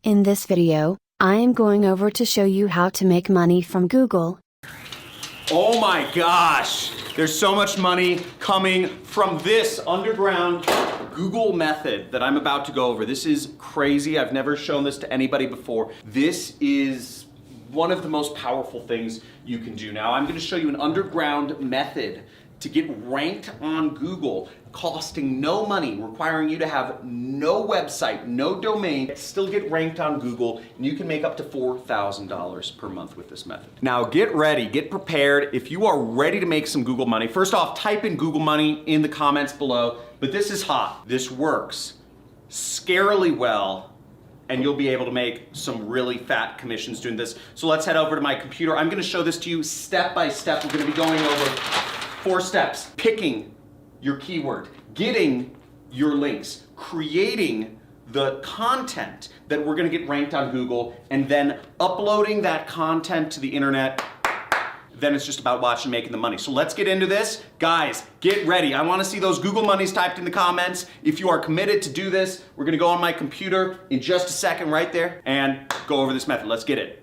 In this video, I am going over to show you how to make money from Google. Oh my gosh, there's so much money coming from this underground Google method that I'm about to go over. This is crazy. I've never shown this to anybody before. This is one of the most powerful things you can do. Now, I'm going to show you an underground method to get ranked on Google, costing no money, requiring you to have no website, no domain, still get ranked on Google, and you can make up to $4,000 per month with this method. Now get ready, get prepared. If you are ready to make some Google money, first off, type in Google money in the comments below, but this is hot. This works scarily well, and you'll be able to make some really fat commissions doing this. So let's head over to my computer. I'm gonna show this to you step by step. We're gonna be going over 4 steps: picking your keyword, getting your links, creating the content that we're gonna get ranked on Google, and then uploading that content to the internet. Then it's just about watching, making the money. So let's get into this. Guys, get ready. I wanna see those Google monies typed in the comments. If you are committed to do this, we're gonna go on my computer in just a second right there and go over this method. Let's get it.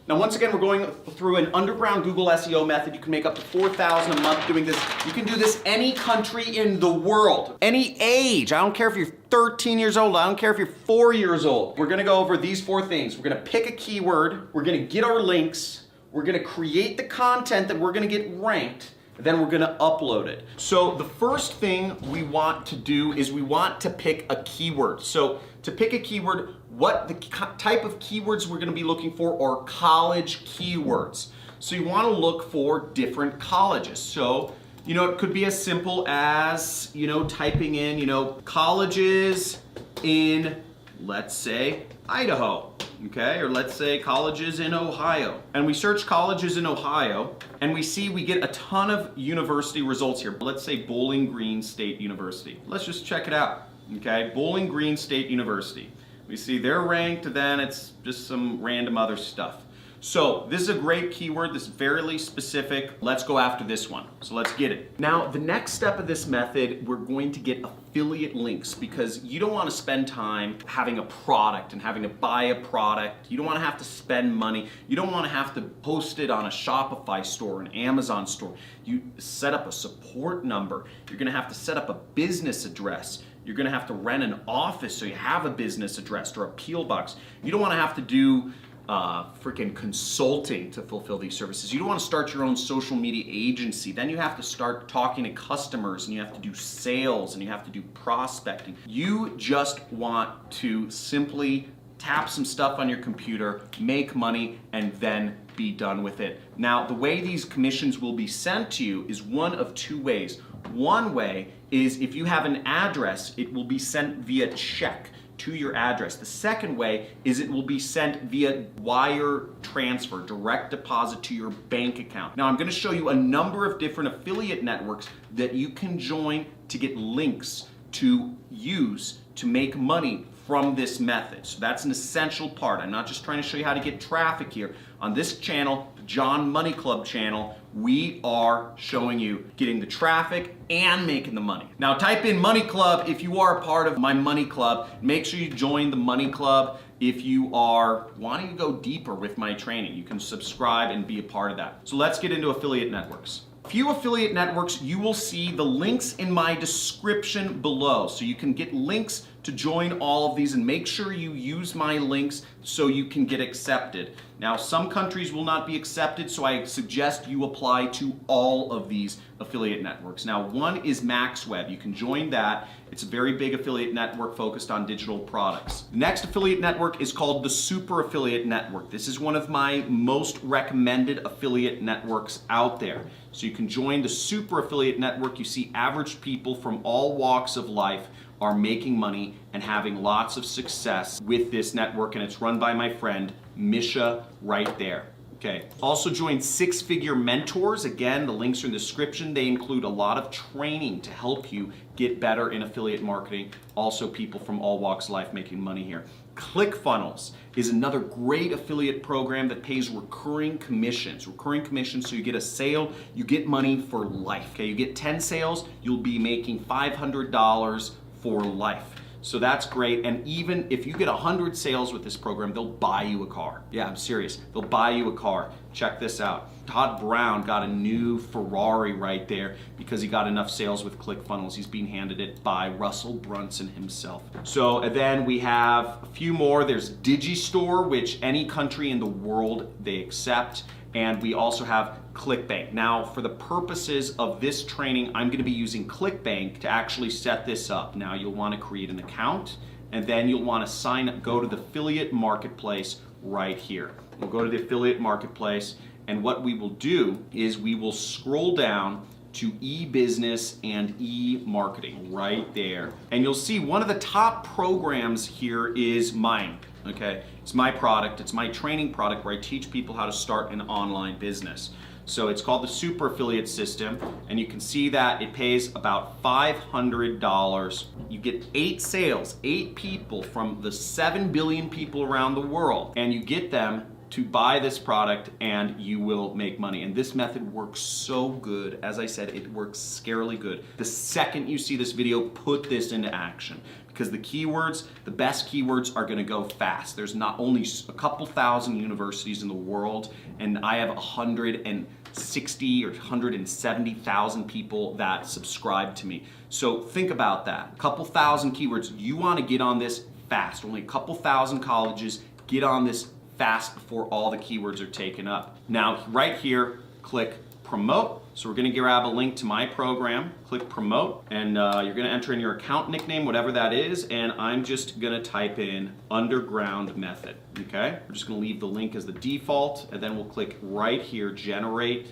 Now, once again, we're going through an underground Google SEO method. You can make up to $4,000 a month doing this. You can do this any country in the world, any age. I don't care if you're 13 years old. I don't care if you're 4 years old. We're gonna go over these 4 things. We're gonna pick a keyword. We're gonna get our links. We're gonna create the content that we're gonna get ranked. Then we're gonna upload it. So the first thing we want to do is we want to pick a keyword. So to pick a keyword, what the type of keywords we're gonna be looking for are college keywords. So you wanna look for different colleges. So, it could be as simple as, typing in, colleges in, let's say, Idaho. Okay, or let's say colleges in Ohio. And we search colleges in Ohio, and we see we get a ton of university results here. Let's say Bowling Green State University. Let's just check it out, okay? Bowling Green State University. We see they're ranked, then it's just some random other stuff. So this is a great keyword, this is fairly specific. Let's go after this one, so let's get it. Now, the next step of this method, we're going to get affiliate links, because you don't want to spend time having a product and having to buy a product. You don't want to have to spend money. You don't want to have to post it on a Shopify store, an Amazon store. You set up a support number. You're going to have to set up a business address. You're going to have to rent an office so you have a business address or a P.O. box. You don't want to have to do freaking consulting to fulfill these services. You don't want to start your own social media agency. Then you have to start talking to customers, and you have to do sales, and you have to do prospecting. You just want to simply tap some stuff on your computer, make money, and then be done with it. Now, the way these commissions will be sent to you is one of 2 ways. One way is if you have an address, it will be sent via check to your address. The second way is it will be sent via wire transfer, direct deposit to your bank account. Now, I'm going to show you a number of different affiliate networks that you can join to get links to use to make money from this method. So that's an essential part. I'm not just trying to show you how to get traffic here. On this channel, the John Money Club channel, we are showing you getting the traffic and making the money. Now type in Money Club if you are a part of my Money Club. Make sure you join the Money Club if you are wanting to go deeper with my training. You can subscribe and be a part of that. So let's get into affiliate networks. A few affiliate networks, you will see the links in my description below. So you can get links to join all of these, and make sure you use my links so you can get accepted. Now, some countries will not be accepted, so I suggest you apply to all of these affiliate networks. Now, one is MaxWeb. You can join that. It's a very big affiliate network focused on digital products. The next affiliate network is called the Super Affiliate Network. This is one of my most recommended affiliate networks out there. So you can join the Super Affiliate Network. You see average people from all walks of life are making money and having lots of success with this network, and it's run by my friend Misha right there. Okay. Also join 6-Figure Mentors. Again, the links are in the description. They include a lot of training to help you get better in affiliate marketing. Also people from all walks of life making money here. ClickFunnels is another great affiliate program that pays recurring commissions. Recurring commissions, so you get a sale, you get money for life. Okay, you get 10 sales, you'll be making $500 for life. So that's great. And even if you get 100 sales with this program, they'll buy you a car. Yeah, I'm serious. They'll buy you a car. Check this out. Todd Brown got a new Ferrari right there because he got enough sales with ClickFunnels. He's being handed it by Russell Brunson himself. So and then we have a few more. There's Digistore, which any country in the world they accept. And we also have ClickBank. Now, for the purposes of this training, I'm gonna be using ClickBank to actually set this up. Now, you'll wanna create an account, and then you'll wanna sign up, go to the affiliate marketplace right here. We'll go to the affiliate marketplace, and what we will do is we will scroll down to e-business and e-marketing right there. And you'll see one of the top programs here is mine. Okay, it's my product, it's my training product where I teach people how to start an online business. So it's called the Super Affiliate System, and you can see that it pays about $500. You get 8 sales, 8 people from the 7 billion people around the world, and you get them to buy this product and you will make money. And this method works so good. As I said, it works scarily good. The second you see this video, put this into action, because the keywords, the best keywords are gonna go fast. There's not only a couple thousand universities in the world, and I have 160 or 170,000 people that subscribe to me. So think about that. A couple thousand keywords. You wanna get on this fast. Only a couple thousand colleges. Get on this fast before all the keywords are taken up. Now, right here, click promote. So we're gonna grab a link to my program, click promote, and you're gonna enter in your account nickname, whatever that is, and I'm just gonna type in underground method, okay? We're just gonna leave the link as the default, and then we'll click right here, generate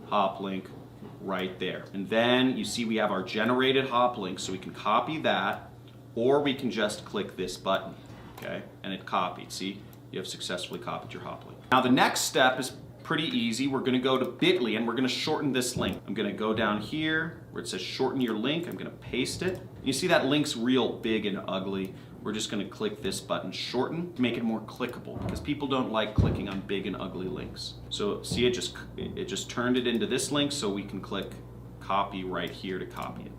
hop link right there. And then you see we have our generated hop link, so we can copy that, or we can just click this button, okay? And it copied, see? You have successfully copied your hop link. Now the next step is pretty easy. We're gonna go to bit.ly and we're gonna shorten this link. I'm gonna go down here where it says shorten your link. I'm gonna paste it. You see that link's real big and ugly. We're just gonna click this button, shorten, to make it more clickable, because people don't like clicking on big and ugly links. So see, it just turned it into this link, so we can click copy right here to copy it.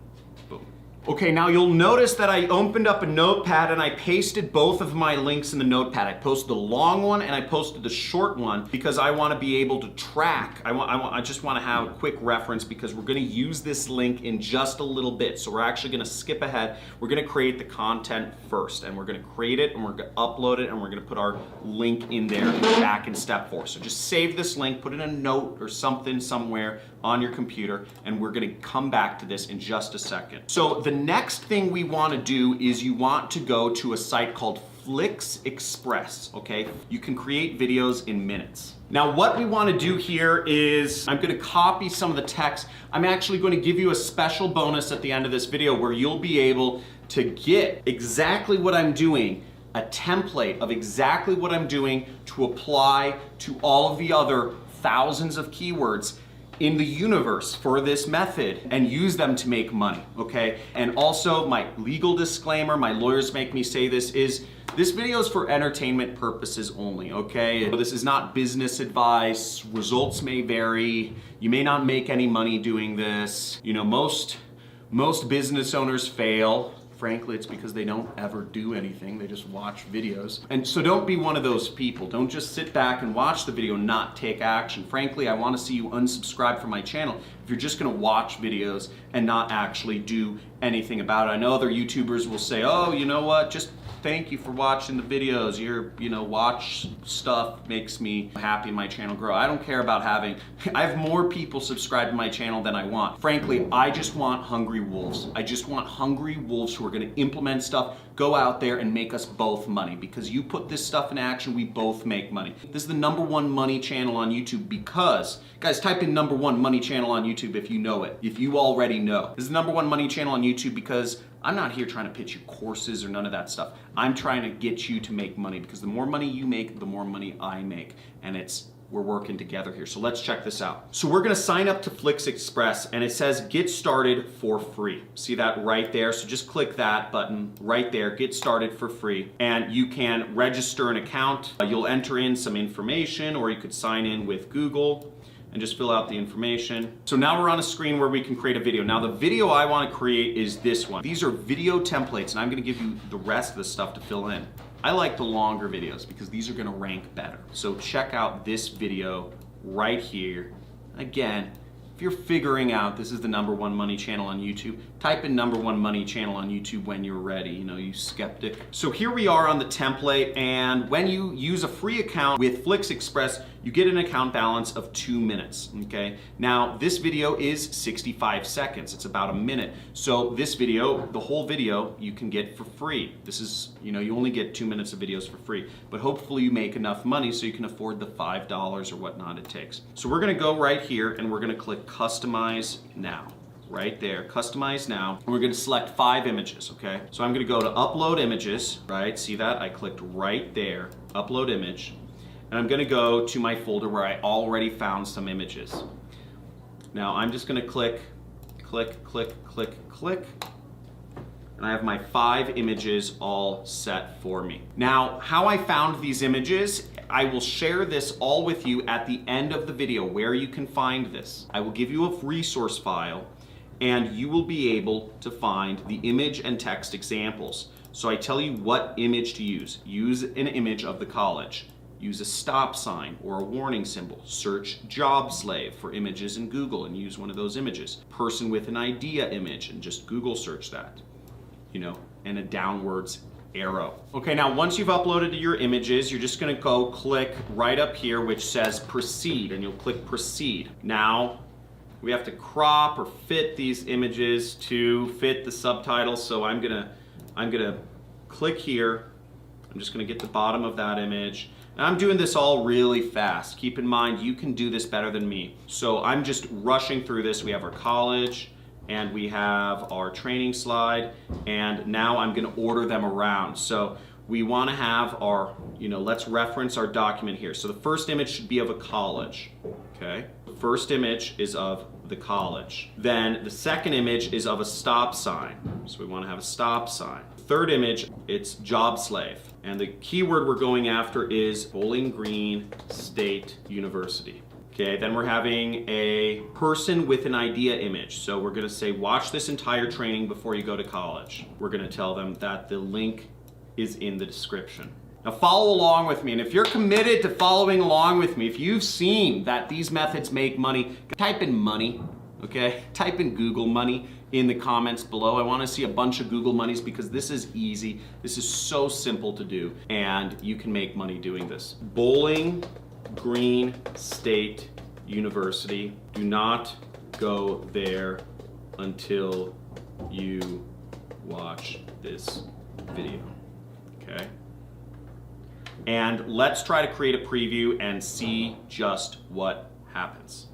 Boom. Okay, now you'll notice that I opened up a notepad and I pasted both of my links in the notepad. I posted the long one and I posted the short one because I want to be able to track. I just want to have a quick reference because we're going to use this link in just a little bit. So we're actually going to skip ahead. We're going to create the content first, and we're going to create it and we're going to upload it and we're going to put our link in there back in step 4. So just save this link, put in a note or something somewhere on your computer, and we're gonna come back to this in just a second. So the next thing we wanna do is you want to go to a site called Flix Express, okay? You can create videos in minutes. Now what we wanna do here is, I'm gonna copy some of the text. I'm actually gonna give you a special bonus at the end of this video where you'll be able to get exactly what I'm doing, a template of exactly what I'm doing to apply to all of the other thousands of keywords in the universe for this method and use them to make money, okay? And also my legal disclaimer, my lawyers make me say this, is this video is for entertainment purposes only, okay? This is not business advice. Results may vary. You may not make any money doing this. You know, most business owners fail. Frankly, it's because they don't ever do anything. They just watch videos. And so don't be one of those people. Don't just sit back and watch the video and not take action. Frankly, I want to see you unsubscribe from my channel if you're just going to watch videos and not actually do anything about it. I know other YouTubers will say, oh, you know what, just thank you for watching the videos. Watch stuff makes me happy and my channel grow. I don't care about I have more people subscribe to my channel than I want. Frankly, I just want hungry wolves. I just want hungry wolves who are gonna implement stuff, go out there and make us both money, because you put this stuff in action, we both make money. This is the #1 money channel on YouTube because, guys, type in #1 money channel on YouTube if you know it, if you already know. This is the #1 money channel on YouTube because I'm not here trying to pitch you courses or none of that stuff. I'm trying to get you to make money, because the more money you make, the more money I make. And it's we're working together here. So let's check this out. So we're gonna sign up to Flix Express, and it says get started for free. See that right there? So just click that button right there, get started for free. And you can register an account. You'll enter in some information, or you could sign in with Google and just fill out the information. So now we're on a screen where we can create a video. Now the video I want to create is this one. These are video templates, and I'm gonna give you the rest of the stuff to fill in. I like the longer videos because these are gonna rank better. So check out this video right here. Again, if you're figuring out this is the #1 money channel on YouTube, type in #1 money channel on YouTube when you're ready, you skeptic. So here we are on the template, and when you use a free account with Flix Express, you get an account balance of 2 minutes, okay? Now, this video is 65 seconds. It's about a minute. So this video, the whole video, you can get for free. This is, you only get 2 minutes of videos for free, but hopefully you make enough money so you can afford the $5 or whatnot it takes. So we're gonna go right here and we're gonna click Customize Now. Right there, Customize Now. And we're gonna select 5 images, okay? So I'm gonna go to Upload Images, right? See that? I clicked right there, Upload Image. And I'm gonna go to my folder where I already found some images. Now I'm just gonna click, click, click, click, click. And I have my 5 images all set for me. Now, how I found these images, I will share this all with you at the end of the video where you can find this. I will give you a resource file, and you will be able to find the image and text examples. So I tell you what image to use. Use an image of the college. Use a stop sign or a warning symbol. Search job slave for images in Google and use one of those images. Person with an idea image, and just Google search that, and a downwards arrow. Okay, now once you've uploaded your images, you're just gonna go click right up here which says proceed, and you'll click proceed. Now, we have to crop or fit these images to fit the subtitles, so I'm gonna click here. I'm just gonna get the bottom of that image. And I'm doing this all really fast. Keep in mind, you can do this better than me. So I'm just rushing through this. We have our college, and we have our training slide, and now I'm gonna order them around. So we wanna have our, let's reference our document here. So the first image should be of a college, okay? The first image is of the college. Then the second image is of a stop sign. So we wanna have a stop sign. Third image, it's job slave. And the keyword we're going after is Bowling Green State University. Okay, then we're having a person with an idea image. So we're gonna say, watch this entire training before you go to college. We're gonna tell them that the link is in the description. Now follow along with me, and if you're committed to following along with me, if you've seen that these methods make money, type in money, okay? Type in Google money in the comments below. I wanna see a bunch of Google monies because this is easy. This is so simple to do, and you can make money doing this. Bowling Green State University. Do not go there until you watch this video, okay? And let's try to create a preview and see just what happens.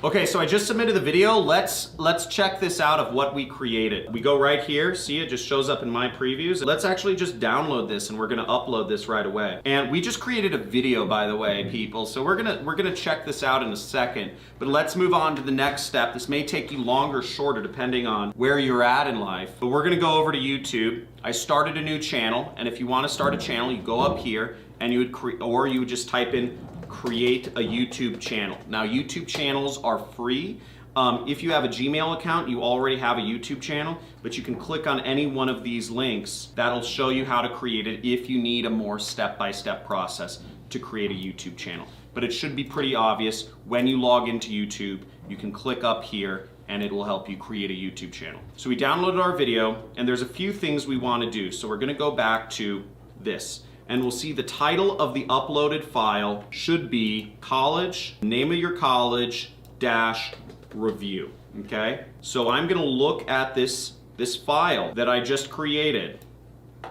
Okay, so I just submitted the video. Let's check this out of what we created. We go right here, see it just shows up in my previews. Let's actually just download this, and we're gonna upload this right away. And we just created a video, by the way, people. So we're gonna check this out in a second, but let's move on to the next step. This may take you longer or shorter depending on where you're at in life. But we're gonna go over to YouTube. I started a new channel, and if you wanna start a channel, you go up here and you would just type in create a YouTube channel. Now, YouTube channels are free. If you have a Gmail account, you already have a YouTube channel, but you can click on any one of these links. That'll show you how to create it if you need a more step-by-step process to create a YouTube channel. But it should be pretty obvious. When you log into YouTube, you can click up here and it will help you create a YouTube channel. So we downloaded our video, and there's a few things we want to do. So we're gonna go back to this. And we'll see the title of the uploaded file should be college, name of your college, -review, okay? So I'm gonna look at this file that I just created,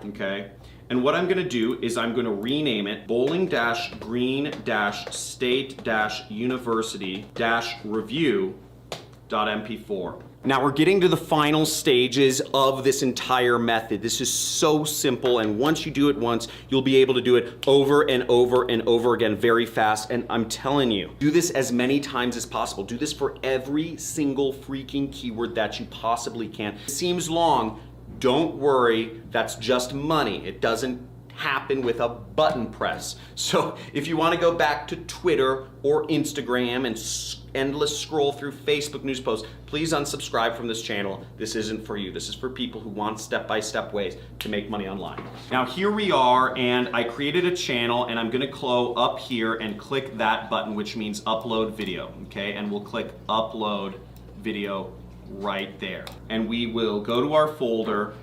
okay? And what I'm gonna do is I'm gonna rename it Bowling-Green-State-University-Review .mp4. Now we're getting to the final stages of this entire method. This is so simple, and once you do it once, you'll be able to do it over and over and over again very fast. And I'm telling you, do this as many times as possible. Do this for every single freaking keyword that you possibly can. It seems long, don't worry, that's just money. It doesn't happen with a button press. So if you want to go back to Twitter or Instagram and endless scroll through Facebook news posts, please unsubscribe from this channel. This isn't for you. This is for people who want step-by-step ways to make money online. Now here we are, and I created a channel, and I'm gonna go up here and click that button, which means upload video, okay? And we'll click upload video right there. And we will go to our folder,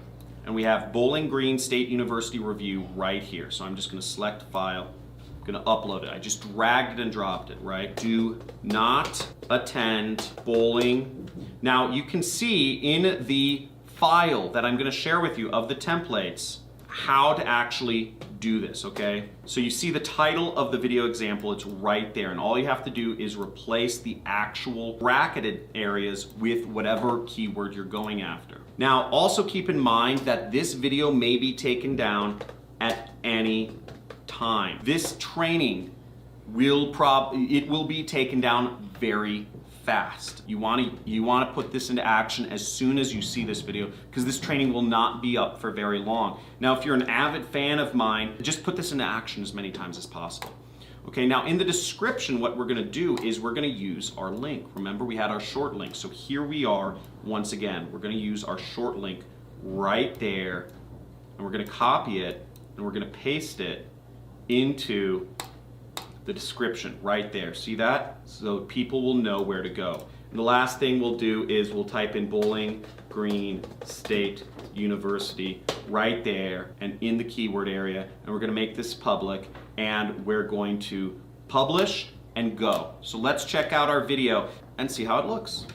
and we have Bowling Green State University Review right here. So I'm just gonna select file, I'm gonna upload it. I just dragged it and dropped it, right? Do not attend bowling. Now you can see in the file that I'm gonna share with you of the templates how to actually do this, okay? So you see the title of the video example, it's right there, and all you have to do is replace the actual bracketed areas with whatever keyword you're going after. Now, also keep in mind that this video may be taken down at any time. This training will be taken down very fast. You want to put this into action as soon as you see this video, because this training will not be up for very long. Now, if you're an avid fan of mine, just put this into action as many times as possible. Okay, now in the description, what we're gonna do is we're gonna use our link. Remember, we had our short link. So here we are, once again, we're gonna use our short link right there, and we're gonna copy it, and we're gonna paste it into the description right there. See that? So people will know where to go. And the last thing we'll do is we'll type in Bowling Green State University right there and in the keyword area, and we're gonna make this public, and we're going to publish and go. So let's check out our video and see how it looks.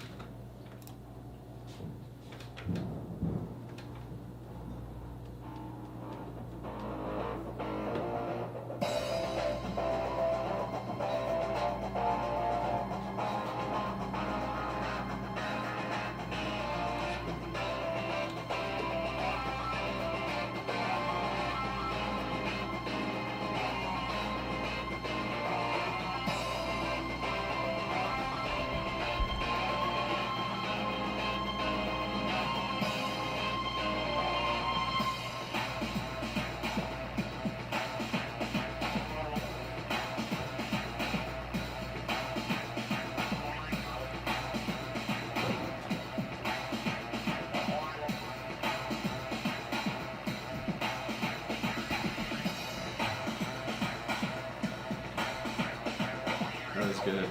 That was good.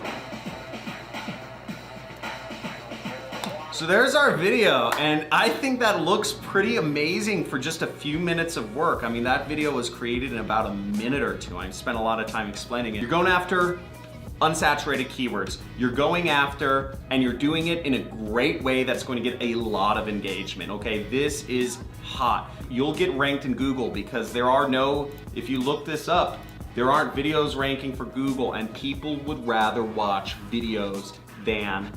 So there's our video, and I think that looks pretty amazing for just a few minutes of work. I mean, that video was created in about a minute or two. I spent a lot of time explaining it. You're going after unsaturated keywords. You're going after, and you're doing it in a great way that's going to get a lot of engagement, okay? This is hot. You'll get ranked in Google because there are no, if you look this up, there aren't videos ranking for Google, and people would rather watch videos than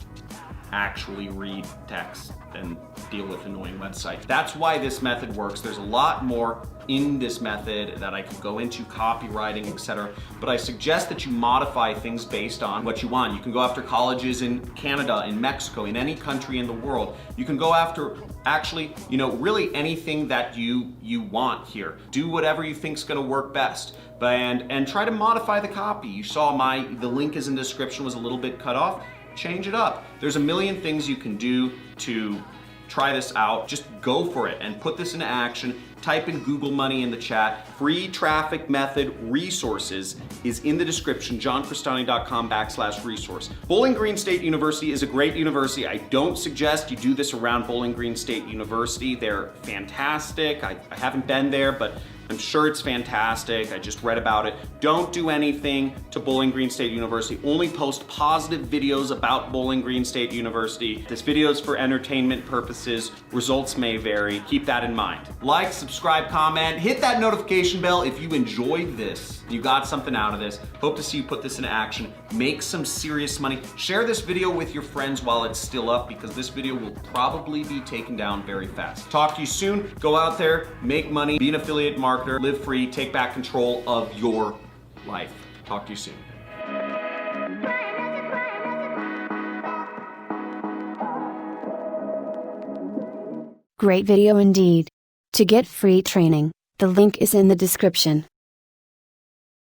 actually read text and deal with annoying websites. That's why this method works. There's a lot more in this method that I could go into, copywriting, etc. But I suggest that you modify things based on what you want. You can go after colleges in Canada, in Mexico, in any country in the world. You can go after actually, really anything that you want here. Do whatever you think's gonna work best. And try to modify the copy. You saw the link is in the description, was a little bit cut off. Change it up. There's a million things you can do to try this out. Just go for it and put this into action. Type in Google money in the chat. Free traffic method resources is in the description, johncrestani.com/resource. Bowling Green State University is a great university. I don't suggest you do this around Bowling Green State University. They're fantastic. I haven't been there, but I'm sure it's fantastic. I just read about it. Don't do anything to Bowling Green State University. Only post positive videos about Bowling Green State University. This video is for entertainment purposes. Results may vary. Keep that in mind. Like, subscribe, subscribe, comment, hit that notification bell if you enjoyed this. You got something out of this. Hope to see you put this into action. Make some serious money. Share this video with your friends while it's still up, because this video will probably be taken down very fast. Talk to you soon. Go out there, make money, be an affiliate marketer, live free, take back control of your life. Talk to you soon. Great video indeed. To get free training, the link is in the description.